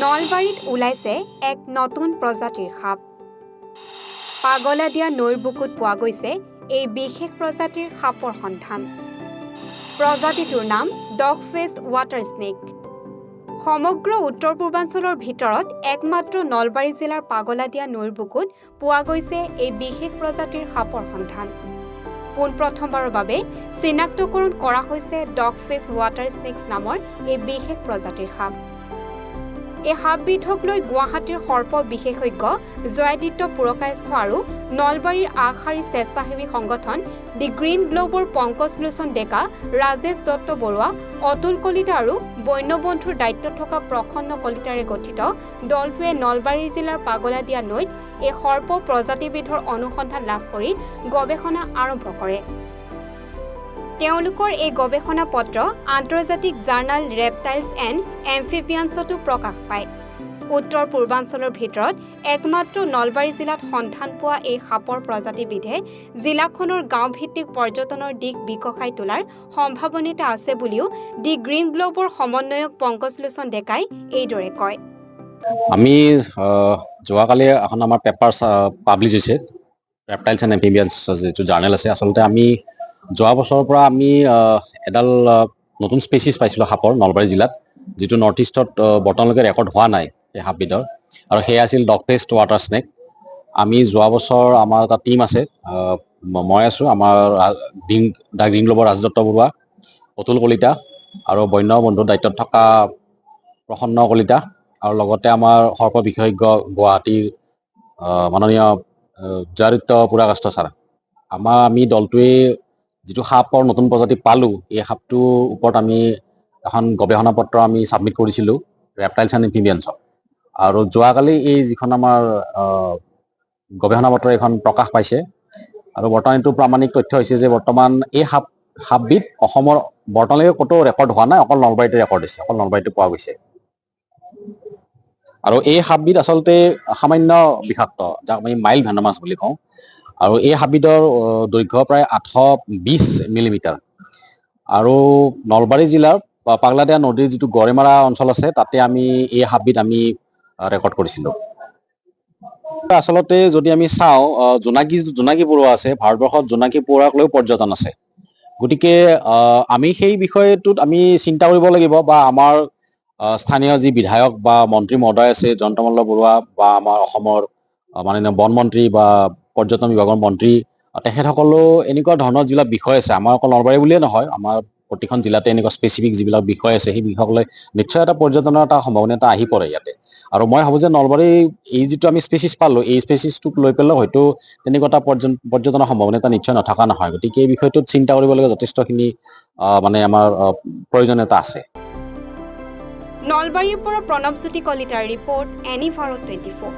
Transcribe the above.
নলবাৰীত ওলাইছে এক নতুন প্ৰজাতিৰ সাপ। পাগলাদিয়া নৈৰ বুকুত পোৱা গৈছে এই বিশেষ প্ৰজাতিৰ সাপৰ সন্ধান। প্ৰজাতিটোৰ নাম ডগ ফেচ ৱাটাৰ স্নেক। সমগ্ৰ উত্তৰ পূৰ্বাঞ্চলৰ ভিতৰত একমাত্ৰ নলবাৰী জিলাৰ পাগলাদিয়া নৈৰ বুকুত পোৱা গৈছে এই বিশেষ প্ৰজাতিৰ সাপৰ সন্ধান। পোনপ্ৰথমবাৰৰ বাবে চিনাক্তকৰণ কৰা হৈছে ডগ ফেচ ৱাটাৰ স্নেকছ নামৰ এই বিশেষ প্ৰজাতিৰ সাপ। এই সাপবিধক লৈ গুৱাহাটীৰ সৰ্প বিশেষজ্ঞ জয়াদিত্য পুৰকায়স্থ আৰু নলবাৰীৰ আগশাৰী স্বেচ্ছাসেৱী সংগঠন দি গ্ৰীণ গ্ল'বৰ পংকজ লোচন ডেকা, ৰাজেশ দত্ত বৰুৱা, অতুল কলিতা আৰু বন্যবন্ধুৰ দায়িত্বত থকা প্ৰসন্ন কলিতাৰে গঠিত দলটোৱে নলবাৰী জিলাৰ পাগলাদিয়া নৈত এই সৰ্প প্ৰজাতিবিধৰ অনুসন্ধান লাভ কৰি গৱেষণা আৰম্ভ কৰে। তেওঁলোকৰ এই গৱেষণা পত্ৰ আন্তৰ্জাতিক জাৰ্নেল ৰেপটাইলছ এণ্ড এম্ফিবিয়ানছতো প্ৰকাশ পায়। উত্তৰ পূৰ্বাঞ্চলৰ ভিতৰত একমাত্ৰ নলবাৰী জিলাত সন্ধান পোৱা এই সাপৰ প্ৰজাতিবিধে জিলাখনৰ গাঁওভিত্তিক পৰ্যটনৰ দিশ বিকশাই তোলাৰ সম্ভাৱনীয়তা আছে বুলিও দি গ্ৰীণ গ্ল'বৰ সমন্বয়ক পংকজ লোচন ডেকাই এইদৰে কয়। আমি যোৱাকালি এখন আমাৰ পেপাৰ পাব্লিছ হৈছে, ৰেপটাইলছ এণ্ড এম্ফিবিয়ানছ যিটো জাৰ্নেল আছে। আচলতে আমি যোৱা বছৰৰ পৰা আমি এডাল নতুন স্পেচিছ পাইছিলোঁ সাপৰ নলবাৰী জিলাত, যিটো নৰ্থ ইষ্টত বৰ্তমানলৈকে ৰেকৰ্ড হোৱা নাই সেই সাপবিধৰ, আৰু সেয়া আছিল ডগ ফেচড ৱাটাৰ স্নেক। আমি যোৱা বছৰ আমাৰ এটা টীম আছে, মই আছোঁ, আমাৰ দ্য গ্ৰীণ গ্ল'বৰ ৰাজেশ দত্ত বৰুৱা, অতুল কলিতা আৰু বন্যবন্ধুৰ দায়িত্বত থকা প্ৰসন্ন কলিতা, আৰু লগতে আমাৰ সৰ্প বিশেষজ্ঞ গুৱাহাটীৰ মাননীয় জয়াদিত্য পুৰকায়স্থ ছাৰ। আমি দলটোৱে যিটো সাপৰ নতুন প্ৰজাতি পালোঁ, এই সাপটোৰ ওপৰত আমি এখন গৱেষণা পত্ৰ আমি ছাবমিট কৰিছিলোঁ ৰেপটাইলছ এণ্ড এম্ফিবিয়ানছক। আৰু যোৱাকালি এই যিখন আমাৰ গৱেষণা পত্ৰ এইখন প্ৰকাশ পাইছে, আৰু বৰ্তমান এইটো প্ৰামাণিক তথ্য হৈছে যে বৰ্তমান এই সাপবিধ অসমৰ বৰ্তমানলৈকে ক'তো ৰেকৰ্ড হোৱা নাই, অকল নলবাৰীতে ৰেকৰ্ড হৈছে, অকল নলবাৰীতে পোৱা গৈছে। আৰু এই সাপবিধ আচলতে সামান্য বিষাক্ত, যাক আমি মাইল্ড ভেনমাছ বুলি কওঁ। আৰু এই সাপবিধৰ দৈৰ্ঘ্য প্ৰায় 820 মিলিমিটাৰ। আৰু নলবাৰী জিলাৰ পাগলাদিয়া নদীৰ যিটো গড়েমাৰা অঞ্চল আছে, তাতে আমি এই সাপবিধ আমি ৰেকৰ্ড কৰিছিলোঁ। আচলতে যদি আমি চাওঁ, জোনাকী পৰুৱা আছে, ভাৰতবৰ্ষত জোনাকী পৰুৱাক লৈও পৰ্যটন আছে। গতিকে আমি সেই বিষয়টোত আমি চিন্তা কৰিব লাগিব, বা আমাৰ স্থানীয় যি বিধায়ক বা মন্ত্ৰী মহোদয় আছে, জয়ন্তমল্ল বৰুৱা, বা আমাৰ অসমৰ মাননীয় বন মন্ত্ৰী বা পৰ্যটন বিভাগৰ মন্ত্ৰী, তেখেতসকলেও এনেকুৱা ধৰণৰ যিবিলাক বিষয় আছে, আমাৰ অকল নলবাৰী বুলিয়ে নহয়, আমাৰ প্ৰতিখন জিলাতে এনেকুৱা স্পেচিফিক যিবিলাক বিষয় আছে, সেই বিষয়ক লৈ নিশ্চয় এটা পৰ্যটনৰ এটা সম্ভাৱনীয়তা আহি পৰে ইয়াতে। আৰু মই ভাবোঁ যে নলবাৰী এই যিটো আমি স্পেচিছ পালোঁ, এই স্পেচিছটোক লৈ পেলাই হয়তো তেনেকুৱা এটা পৰ্যটনৰ সম্ভাৱনীয়তা নিশ্চয় নথকা নহয়। গতিকে এই বিষয়টোত চিন্তা কৰিবলগীয়া যথেষ্টখিনি মানে আমাৰ প্ৰয়োজনীয়তা আছে। নলবাৰীৰ পৰা প্ৰণৱজ্যোতি কলিতাৰ ৰিপৰ্ট, এনি ভাৰত 24।